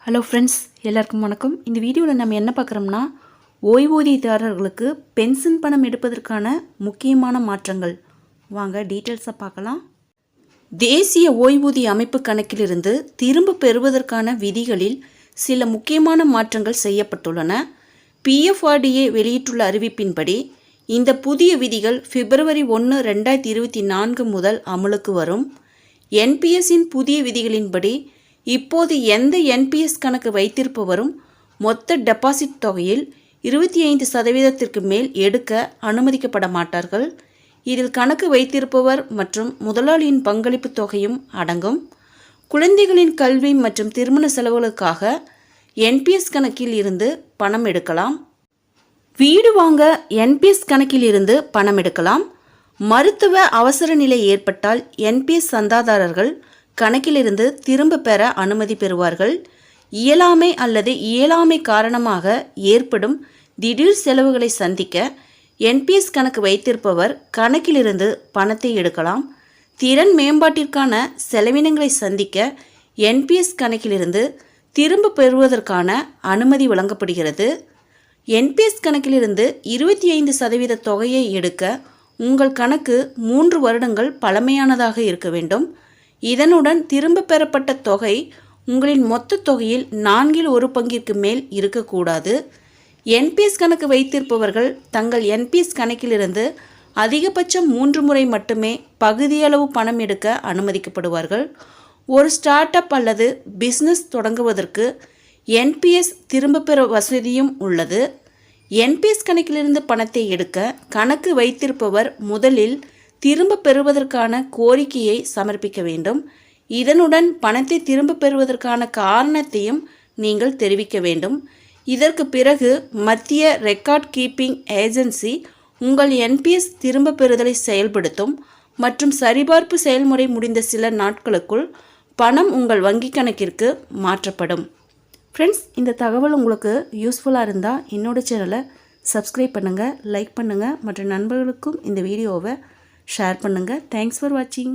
Hello friends, எல்லாருக்கும் வணக்கம். இந்த வீடியோவில் நம்ம என்ன பார்க்குறோம்னா, ஓய்வூதியதாரர்களுக்கு பென்ஷன் பணம் எடுப்பதற்கான முக்கியமான மாற்றங்கள். வாங்க டீட்டெயில்ஸை பார்க்கலாம். தேசிய ஓய்வூதிய அமைப்பு கணக்கிலிருந்து திரும்ப பெறுவதற்கான விதிகளில் சில முக்கியமான மாற்றங்கள் செய்யப்பட்டுள்ளன. PFRDA வெளியிட்டுள்ள அறிவிப்பின்படி இந்த புதிய விதிகள் February 1, 2024 முதல் அமலுக்கு வரும். NPSஇன் புதிய விதிகளின்படி இப்போது எந்த NPS கணக்கு வைத்திருப்பவரும் மொத்த டெபாசிட் தொகையில் 25% மேல் எடுக்க அனுமதிக்கப்பட மாட்டார்கள். இதில் கணக்கு வைத்திருப்பவர் மற்றும் முதலாளியின் பங்களிப்பு தொகையும் அடங்கும். குழந்தைகளின் கல்வி மற்றும் திருமண செலவுகளுக்காக NPS கணக்கில் இருந்து பணம் எடுக்கலாம். வீடு வாங்க NPS கணக்கில் இருந்து பணம் எடுக்கலாம். மருத்துவ அவசர நிலை ஏற்பட்டால் NPS சந்தாதாரர்கள் கணக்கிலிருந்து திரும்ப பெற அனுமதி பெறுவார்கள். இயலாமை அல்லது இயலாமை காரணமாக ஏற்படும் திடீர் செலவுகளை சந்திக்க NPS கணக்கு வைத்திருப்பவர் கணக்கிலிருந்து பணத்தை எடுக்கலாம். திறன் மேம்பாட்டிற்கான செலவினங்களை சந்திக்க NPS கணக்கிலிருந்து திரும்ப பெறுவதற்கான அனுமதி வழங்கப்படுகிறது. NPS கணக்கிலிருந்து 25% தொகையை எடுக்க உங்கள் கணக்கு 3 வருடங்கள் பழமையானதாக இருக்க வேண்டும். இதனுடன் திரும்ப பெறப்பட்ட தொகை உங்களின் மொத்த தொகையில் 1/4 மேல் இருக்கக்கூடாது. NPS கணக்கு வைத்திருப்பவர்கள் தங்கள் NPS கணக்கிலிருந்து அதிகபட்சம் 3 முறை மட்டுமே பகுதியளவு பணம் எடுக்க அனுமதிக்கப்படுவார்கள். ஒரு ஸ்டார்ட் அப் அல்லது பிஸ்னஸ் தொடங்குவதற்கு NPS திரும்ப பெற வசதியும் உள்ளது. NPS கணக்கிலிருந்து பணத்தை எடுக்க கணக்கு வைத்திருப்பவர் முதலில் திரும்ப பெறுவதற்கான கோரிக்கையை சமர்ப்பிக்க வேண்டும். இதனுடன் பணத்தை திரும்ப பெறுவதற்கான காரணத்தையும் நீங்கள் தெரிவிக்க வேண்டும். இதற்கு பிறகு மத்திய ரெக்கார்ட் கீப்பிங் ஏஜென்சி உங்கள் NPS திரும்ப பெறுதலை செயல்படுத்தும் மற்றும் சரிபார்ப்பு செயல்முறை முடிந்த சில நாட்களுக்குள் பணம் உங்கள் வங்கி கணக்கிற்கு மாற்றப்படும். ஃப்ரெண்ட்ஸ், இந்த தகவல் உங்களுக்கு யூஸ்ஃபுல்லாக இருந்தால் என்னோட சேனலை சப்ஸ்கிரைப் பண்ணுங்கள், லைக் பண்ணுங்கள், மற்ற நண்பர்களுக்கும் இந்த வீடியோவை ஷேர் பண்ணுங்கள். தேங்க்ஸ் ஃபார் வாட்சிங்.